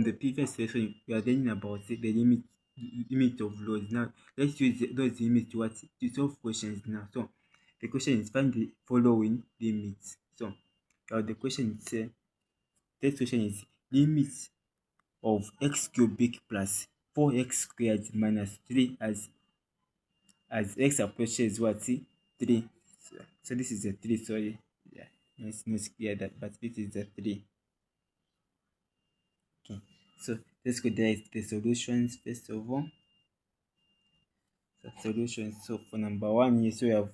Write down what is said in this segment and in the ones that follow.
from the previous session, we are learning about the limit of laws. Now, let's use those limits to solve questions now. So, the question is find the following limits. So, the question is, this question is limit of x cubic plus 4x squared minus 3 as x approaches what? 3. So this is a 3, sorry. Yeah, it's not clear that, but this is a 3. Okay, so let's go direct the solutions first of all. So solutions. So for number 1 here, so we have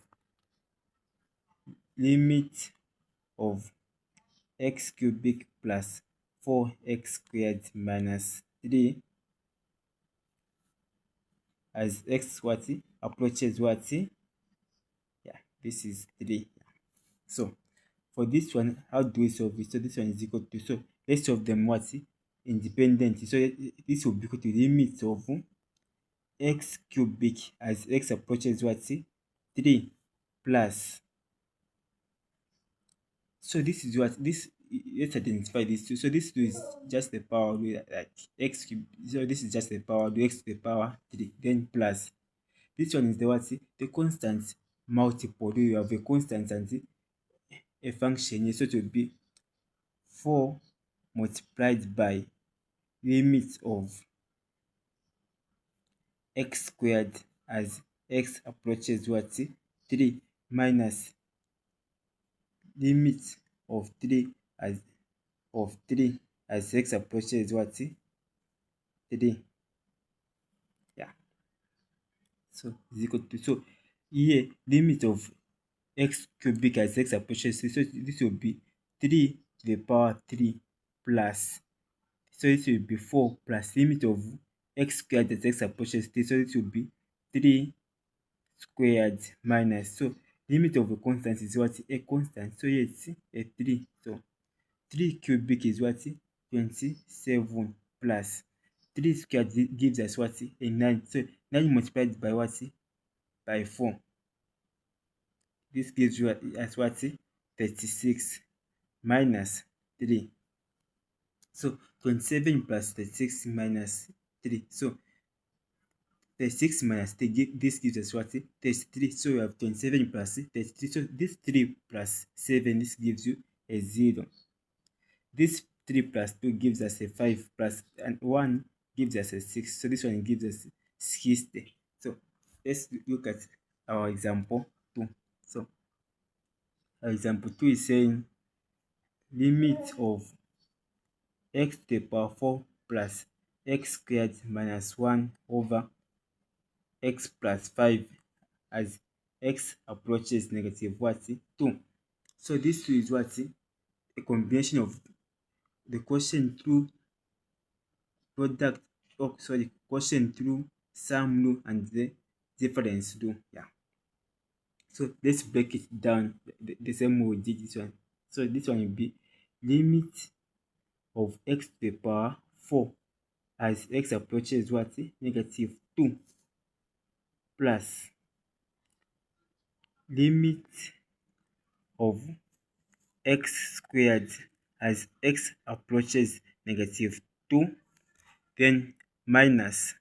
limit of x cubic plus 4x squared minus 3 as x what approaches what? Yeah, this is 3. So for this one, how do we solve it? So this one is equal to, so let's solve them what? Independently. So this will be equal to limit of x cubic as x approaches what? 3 plus. So this is what this, let's identify this two. So this two is just the power like x cube. So this is just the power x to the power 3, then plus. This one is the what? The constant multiple. You have a constant and a function. So it will be 4 multiplied by limit of x squared as x approaches what? 3 minus limit of 3 as x approaches what? 3. Yeah. So is equal to, so here limit of x cubic as x approaches 3. So this will be 3 to the power 3 plus. So this will be 4 plus limit of x squared as x approaches 3. So this will be 3 squared minus. So limit of a constant is what? A constant. So here it's a 3. So 3 cubic is what? 27 plus 3 squared gives us what? A 9. So 9 multiplied by what? By 4. This gives you as what? 36 minus 3. So 27 plus 36 minus 3. So 36 minus 3, this gives us what? 33. So we have 27 plus 33. So this 3 plus 7, this gives you a 0. This 3 plus 2 gives us a 5 plus and 1 gives us a 6. So this one gives us 60. So let's look at our example 2. So our example 2 is saying limit of x to the power 4 plus x squared minus 1 over x plus 5 as x approaches negative what? 2. So this 2 is what? A combination of the quotient through product, quotient through sum rule and the difference rule. Yeah. So let's break it down the same way we did this one. So this one will be limit of x to the power 4 as x approaches what? Negative 2 plus limit of x squared as x approaches negative 2, then minus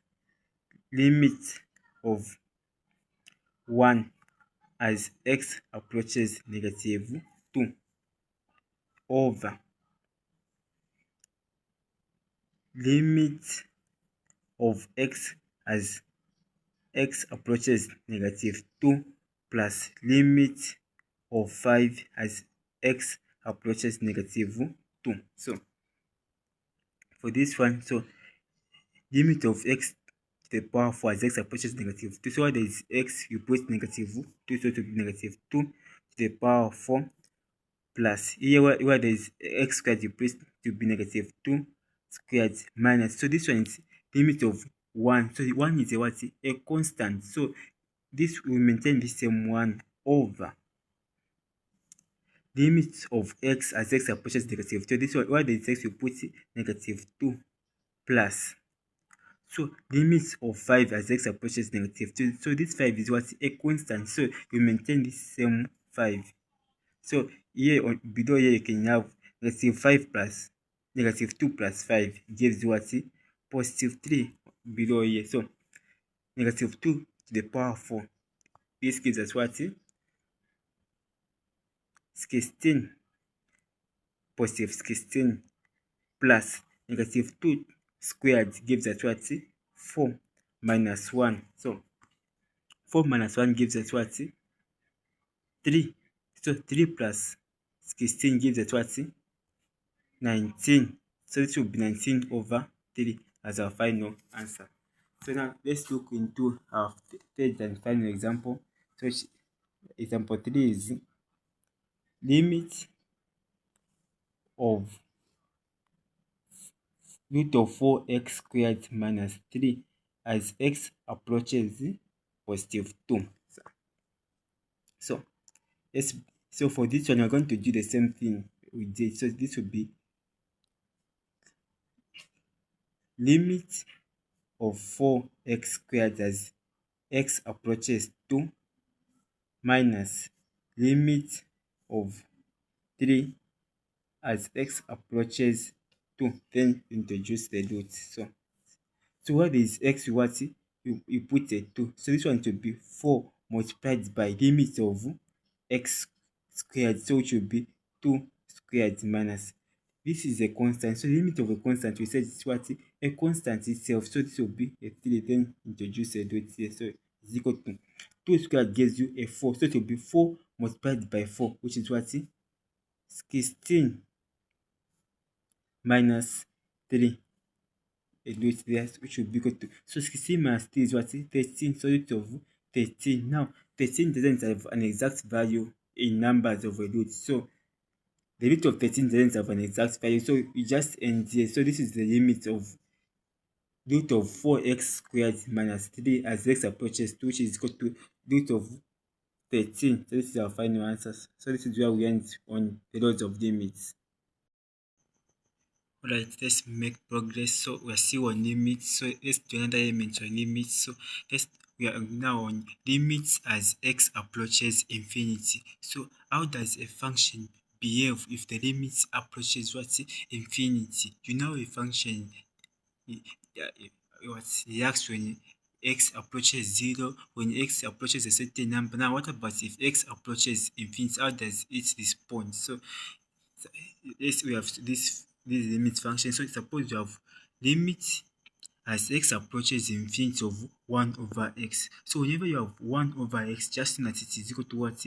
limit of 1 as x approaches negative 2 over limit of x as x approaches negative 2 plus limit of 5 as x approaches negative 2. So for this one, so limit of x to the power 4 as x approaches negative 2. So where there is x, you put negative 2, so to be negative 2 to the power 4 plus here where there is x squared, you put to be negative 2 squared minus. So this one is limit of 1. So 1 is a what? A constant. So this will maintain the same 1 over limit of x as x approaches negative 2. This one where there is x, you put negative 2 plus. So limit of 5 as x approaches negative 2. So this 5 is what? A constant. So you maintain the same 5. So here below here you can have negative 5 plus negative 2 plus 5 gives what? Positive 3 below here. So negative 2 to the power 4. This gives us what? 16. Positive 16 plus negative 2 squared gives us what? 4 minus 1. So 4 minus 1 gives us what? 3. So 3 plus 16 gives us what? 19. So this will be 19 over 3 as our final answer. So now let's look into our third and final example. So example 3 is limit of root of 4x squared minus 3 as x approaches positive 2. So let's so for this one, we're going to do the same thing we did. So this will be limit of 4x squared as x approaches 2 minus limit of 3 as x approaches 2, then introduce the roots. So what is x what? You put a 2. So this one to be 4 multiplied by limit of x squared. So it should be 2 squared minus. This is a constant. So the limit of a constant, we said it's what? A constant itself. So this will be a 3, then introduce a dot here. So it's equal to 2 squared gives you a 4. So it will be 4 multiplied by 4, which is what? 16 minus 3. A dot there, which will be equal to. So 16 minus 3 is what? 13. So root of 13. Now 13 doesn't have an exact value in numbers of a root. So the root of 13 doesn't have an exact value. So you just end here. So this is the limit of root of 4x squared minus 3 as x approaches 2, which is equal to root of 13. So this is our final answers. So this is where we end on the laws of limits. Alright, let's make progress. So we are still on limits. So let's do another element on limits. So we are now on limits as x approaches infinity. So how does a function behave if the limits approaches what? Infinity. You know a function what reacts when x approaches 0, when x approaches a certain number. Now what about if x approaches infinity? How does it respond? So yes, we have this limit function. So suppose you have limit as x approaches infinity of 1 over x. So whenever you have 1 over x, just know that it is equal to what?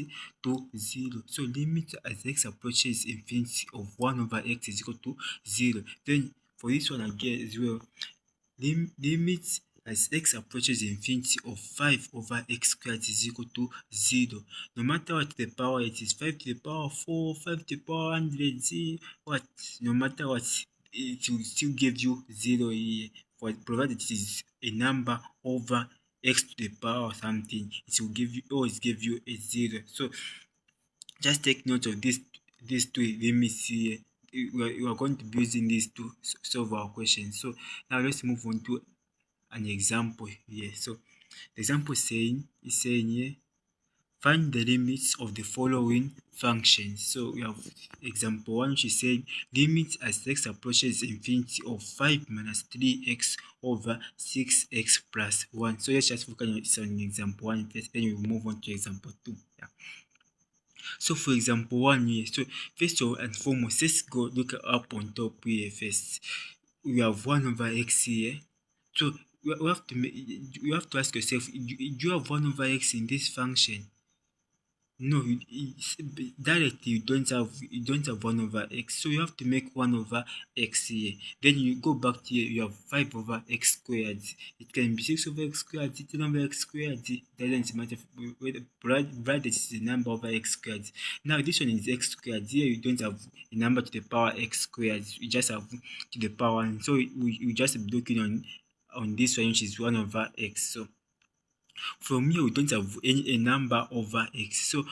To 0. So limit as x approaches infinity of 1 over x is equal to 0. Then for this one again as well, limit as x approaches infinity of 5 over x squared is equal to 0. No matter what the power it is, 5 to the power 4, 5 to the power 100, what, no matter what, it will still give you 0 here, provided it is a number over x to the power or something, it will give you, always give you a 0. So just take note of these two limits here. We are going to be using these to solve our question. So now let's move on to an example here. So the example is saying here, find the limits of the following functions. So we have example 1, which is saying limit as x approaches infinity of 5 minus 3x over 6x plus 1. So let's just focus on example 1 first, then we move on to example 2. Yeah. So for example 1 here, so first and foremost, let's go look up on top here first. We have 1 over x here. So you have to ask yourself, do you have 1 over x in this function? No, directly you don't have 1 over x, so you have to make 1 over x here. Then you go back to here, you have 5 over x squared. It can be 6 over x squared, 10 over x squared. It doesn't matter provided it is a number over x squared. Now this one is x squared. Here you don't have a number to the power x squared, you just have to the power 1. So you just be looking on this one, which is 1 over x. So from here we don't have a number over x, so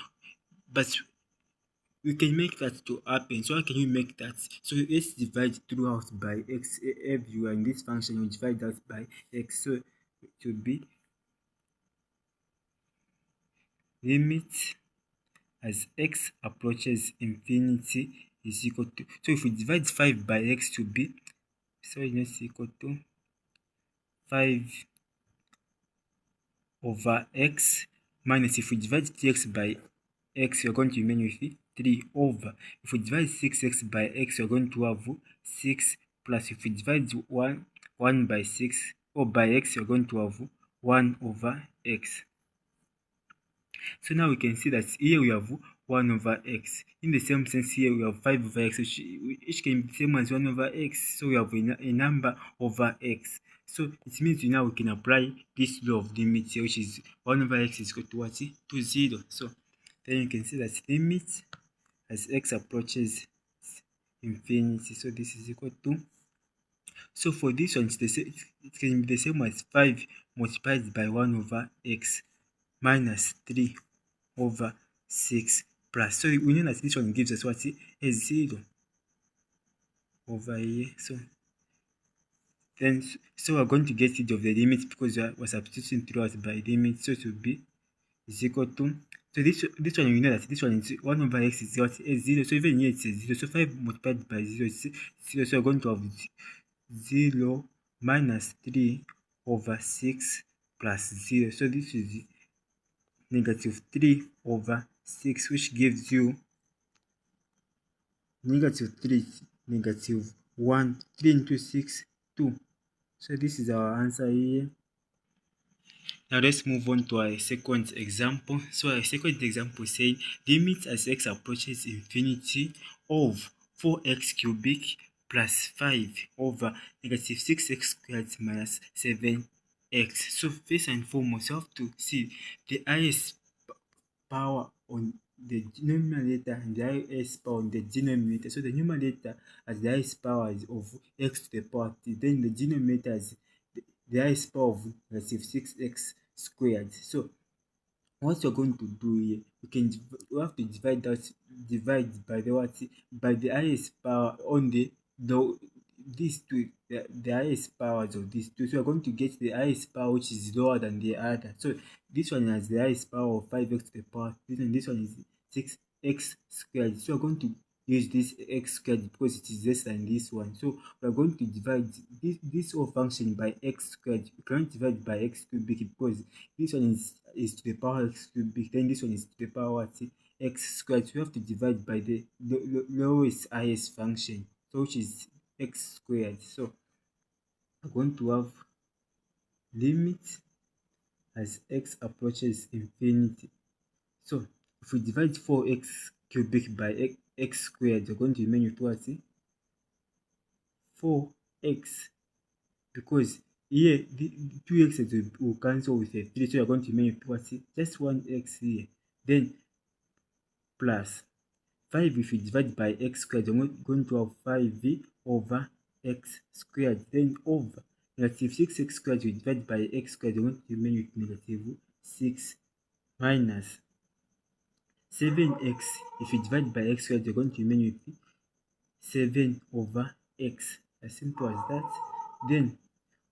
but we can make that to happen. So how can you make that? So let's divide throughout by x everywhere in this function. We divide that by x, so it will be limit as x approaches infinity is equal to, so if we divide 5 by x to be, so it's equal to 5 over x minus, if we divide 3x by x, you're going to remain with 3 over, if we divide 6x by x, you're going to have 6 plus, if we divide 1 by 6 or by x, you're going to have 1 over x. So now we can see that here we have 1 over x. In the same sense, here we have 5 over x, which can be the same as 1 over x. So we have a number over x. So it means now we can apply this law of limits here, which is 1 over x is equal to what? To 0. So then you can see that limit as x approaches infinity. So this is equal to, so for this one, it can be the same as 5 multiplied by 1 over x minus 3 over 6 plus. So we know that this one gives us what? A 0 over here. So then, so we're going to get rid of the limit because we're substituting throughout by limit. So it will be is equal to, so this one, we know that this one is 1 over x is what? A 0. So even here it's a 0. So 5 multiplied by 0 is 0. So we're going to have 0 minus 3 over 6 plus 0. So this is negative 3 over 6, which gives you negative 3, negative 1, 3 into 6, 2. So this is our answer here. Now let's move on to our second example. So our second example is saying limit as x approaches infinity of 4x cubic plus 5 over negative 6x squared minus 7x. So first and foremost, you have to see the highest power on the numerator and the highest power on the denominator. So the numerator has the highest power of x to the power t, then the denominator has the highest power of negative 6x squared. So what you're going to do here, you have to divide by the what? By the highest power on these two, the highest powers of these two. So you're going to get the highest power which is lower than the other. So this one has the highest power of 5x to the power, this one is 6x squared. So you're going to use this x squared because it is less than this one. So we're going to divide this whole function by x squared. You cannot divide by x cubic because this one is to the power x cubic, then this one is to the power what? X squared. So we have to divide by the lowest highest function, so which is x squared. So we're going to have limit as x approaches infinity. So if we divide 4x cubic by x squared, you're going to remain with what? 4x, because here the 2x will cancel with a 3, so you're going to remain with what? Just 1x here, then plus 5. If you divide by x squared, you're going to have 5 over x squared, then over negative 6x squared. You divide by x squared, you're going to remain with negative 6 minus 7x. If you divide by x squared, you're going to remain with 7 over x. As simple as that. Then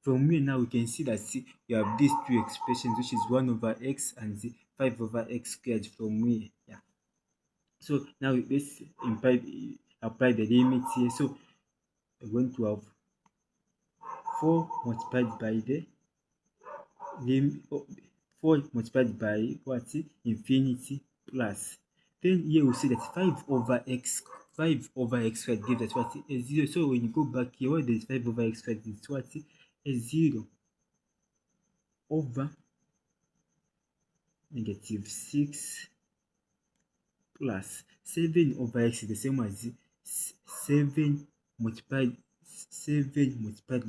from here now we can see that we have these two expressions, which is 1 over x and 5 over x squared from here. Yeah. So now let's apply the limits here. So we're going to have 4 multiplied by the limit, 4 multiplied by what? Infinity plus. Then here we see that 5 over x squared gives us what? A 0. So when you go back here, what is 5 over x squared is what? A 0 over negative 6 plus 7 over x is the same as 7 multiplied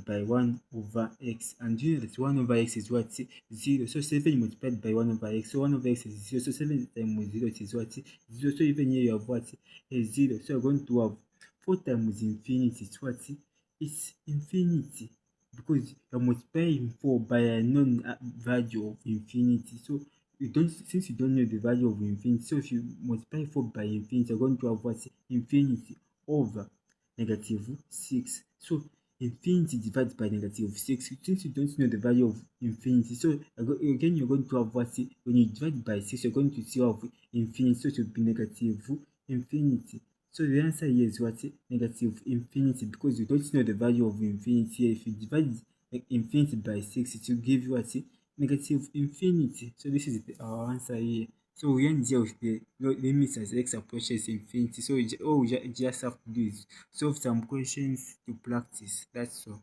by 1 over x, and you know that 1 over x is what? 0. So 7 multiplied by 1 over x, so 1 over x is 0. So 7 times 0 is what? 0. So even here you have what? A 0. So you're going to have 4 times infinity. It's what? It's infinity, because you're multiplying 4 by a known value of infinity. So since you don't know the value of infinity, so if you multiply 4 by infinity, you're going to have what? Infinity over negative 6. So infinity divided by negative 6, since you don't know the value of infinity, so again you're going to have what? When you divide by 6, you're going to see of infinity, so it will be negative infinity. So the answer here is what? Negative infinity, because you don't know the value of infinity. If you divide infinity by 6, it will give you what? Negative infinity. So this is our answer here. So we end here with the limits as x approaches infinity. So all we just have to do is solve some questions to practice. That's all.